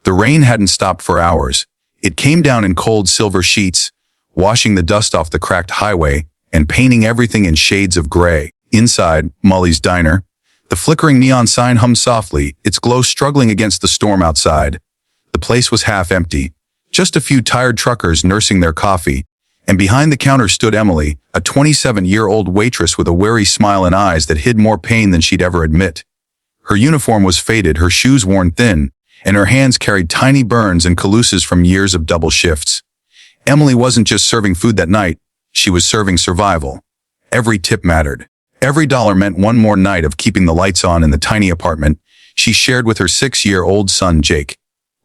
The rain hadn't stopped for hours. It came down in cold silver sheets, washing the dust off the cracked highway and painting everything in shades of gray. Inside Molly's diner, the flickering neon sign hummed softly, its glow struggling against the storm outside. The place was half empty, just a few tired truckers nursing their coffee, and behind the counter stood Emily, a 27-year-old waitress with a wary smile and eyes that hid more pain than she'd ever admit. Her uniform was faded, her shoes worn thin, and her hands carried tiny burns and calluses from years of double shifts. Emily wasn't just serving food that night, she was serving survival. Every tip mattered. Every dollar meant one more night of keeping the lights on in the tiny apartment she shared with her 6-year-old son, Jake.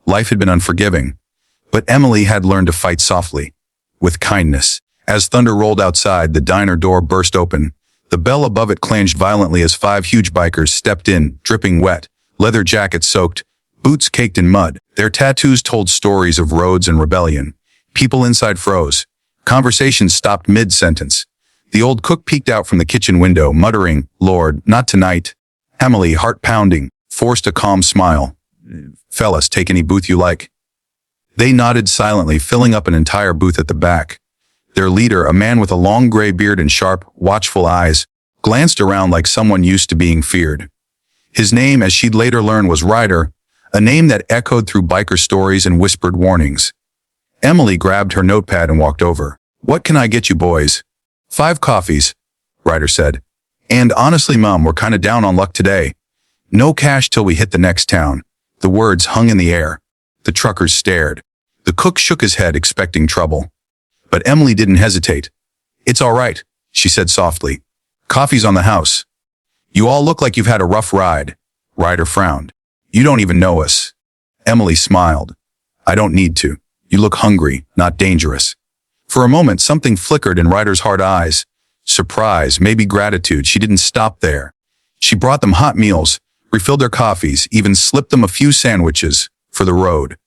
Life had been unforgiving, but Emily had learned to fight softly, with kindness. As thunder rolled outside, the diner door burst open. The bell above it clanged violently as 5 huge bikers stepped in, dripping wet, leather jackets soaked, boots caked in mud. Their tattoos told stories of roads and rebellion. People inside froze. Conversations stopped mid-sentence. The old cook peeked out from the kitchen window, muttering, "Lord, not tonight." Emily, heart pounding, forced a calm smile. "Fellas, take any booth you like." They nodded silently, filling up an entire booth at the back. Their leader, a man with a long gray beard and sharp, watchful eyes, glanced around like someone used to being feared. His name, as she'd later learn, was Ryder, a name that echoed through biker stories and whispered warnings. Emily grabbed her notepad and walked over. "What can I get you boys?" "5 coffees, Ryder said. "And honestly, Mom, we're kinda down on luck today. No cash till we hit the next town." The words hung in the air. The truckers stared. The cook shook his head, expecting trouble. But Emily didn't hesitate. "It's all right," she said softly. "Coffee's on the house." "You all look like you've had a rough ride." Ryder frowned. "You don't even know us." Emily smiled. "I don't need to. You look hungry, not dangerous." For a moment, something flickered in Ryder's hard eyes. Surprise, maybe gratitude. She didn't stop there. She brought them hot meals, refilled their coffees, even slipped them a few sandwiches for the road.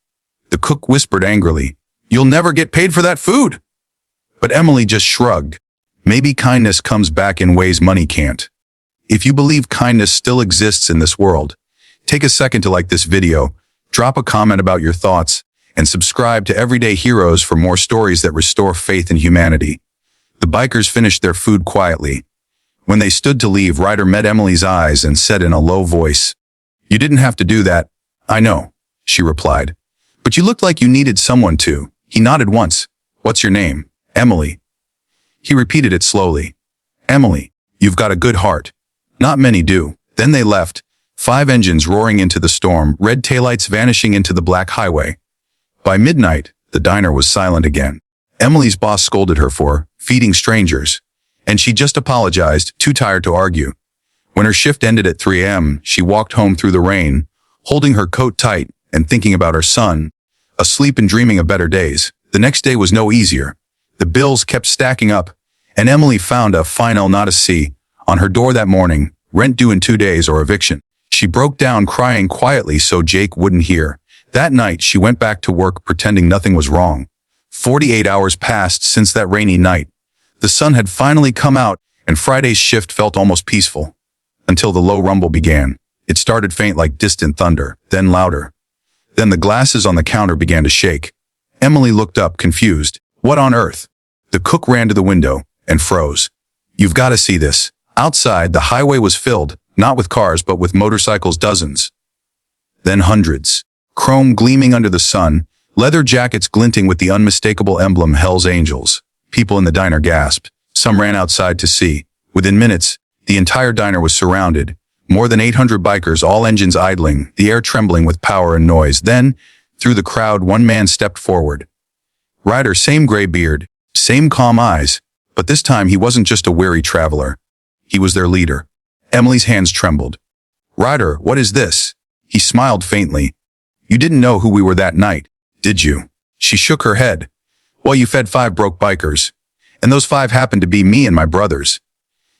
The cook whispered angrily, "You'll never get paid for that food." But Emily just shrugged. Maybe kindness comes back in ways money can't. If you believe kindness still exists in this world, take a second to like this video, drop a comment about your thoughts, and subscribe to Everyday Heroes for more stories that restore faith in humanity. The bikers finished their food quietly. When they stood to leave, Ryder met Emily's eyes and said in a low voice, "You didn't have to do that." "I know," she replied. "But you looked like you needed someone to." He nodded once. "What's your name?" "Emily." He repeated it slowly. "Emily, you've got a good heart. Not many do." Then they left, 5 engines roaring into the storm, red taillights vanishing into the black highway. By midnight, the diner was silent again. Emily's boss scolded her for feeding strangers, and she just apologized, too tired to argue. When her shift ended at 3 a.m., she walked home through the rain, holding her coat tight and thinking about her son, asleep and dreaming of better days. The next day was no easier. The bills kept stacking up, and Emily found a final not a C on her door that morning, rent due in 2 days or eviction. She broke down crying quietly so Jake wouldn't hear. That night, she went back to work pretending nothing was wrong. 48 hours passed since that rainy night. The sun had finally come out, and Friday's shift felt almost peaceful. Until the low rumble began. It started faint like distant thunder, then louder. Then the glasses on the counter began to shake. Emily looked up, confused. "What on earth?" The cook ran to the window and froze. "You've got to see this." Outside, the highway was filled, not with cars but with motorcycles, dozens. Then hundreds. Chrome gleaming under the sun, leather jackets glinting with the unmistakable emblem Hell's Angels. People in the diner gasped. Some ran outside to see. Within minutes, the entire diner was surrounded. More than 800 bikers, all engines idling, the air trembling with power and noise. Then, through the crowd, one man stepped forward. Ryder, same gray beard, same calm eyes, but this time he wasn't just a weary traveler. He was their leader. Emily's hands trembled. "Ryder, what is this?" He smiled faintly. "You didn't know who we were that night, did you?" She shook her head. "Well, you fed 5 broke bikers, and those 5 happened to be me and my brothers.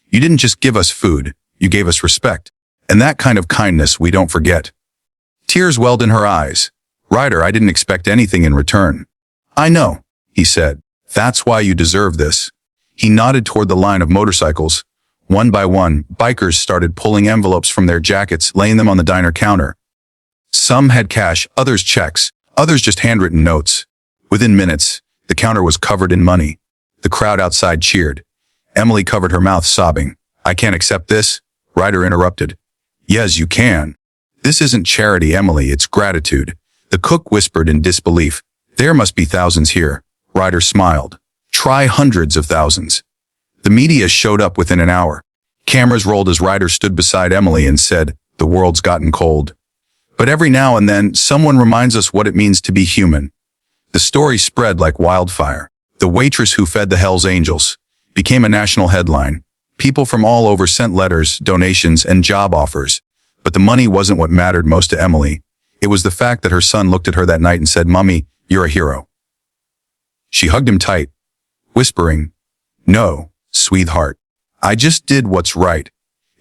You didn't just give us food, you gave us respect. And that kind of kindness we don't forget." Tears welled in her eyes. "Ryder, I didn't expect anything in return." "I know," he said. "That's why you deserve this." He nodded toward the line of motorcycles. One by one, bikers started pulling envelopes from their jackets, laying them on the diner counter. Some had cash, others checks, others just handwritten notes. Within minutes, the counter was covered in money. The crowd outside cheered. Emily covered her mouth, sobbing. "I can't accept this," Ryder interrupted. "Yes, you can. This isn't charity, Emily, it's gratitude." The cook whispered in disbelief. "There must be thousands here." Ryder smiled. "Try hundreds of thousands." The media showed up within an hour. Cameras rolled as Ryder stood beside Emily and said, "The world's gotten cold. But every now and then, someone reminds us what it means to be human." The story spread like wildfire. The waitress who fed the Hells Angels became a national headline. People from all over sent letters, donations, and job offers. But the money wasn't what mattered most to Emily. It was the fact that her son looked at her that night and said, "Mommy, you're a hero." She hugged him tight, whispering, "No, sweetheart, I just did what's right."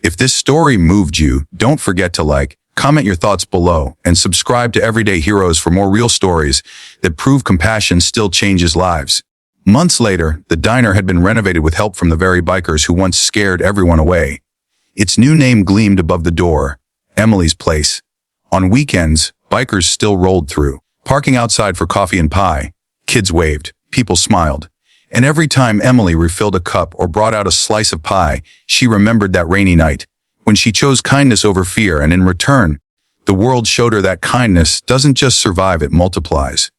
If this story moved you, don't forget to like, comment your thoughts below, and subscribe to Everyday Heroes for more real stories that prove compassion still changes lives. Months later, the diner had been renovated with help from the very bikers who once scared everyone away. Its new name gleamed above the door, Emily's Place. On weekends, bikers still rolled through, parking outside for coffee and pie. Kids waved, people smiled. And every time Emily refilled a cup or brought out a slice of pie, she remembered that rainy night, when she chose kindness over fear, and in return, the world showed her that kindness doesn't just survive, it multiplies.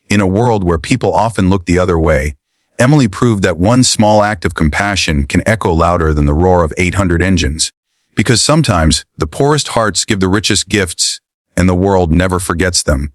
In a world where people often look the other way, Emily proved that one small act of compassion can echo louder than the roar of 800 engines. Because sometimes, the poorest hearts give the richest gifts, and the world never forgets them.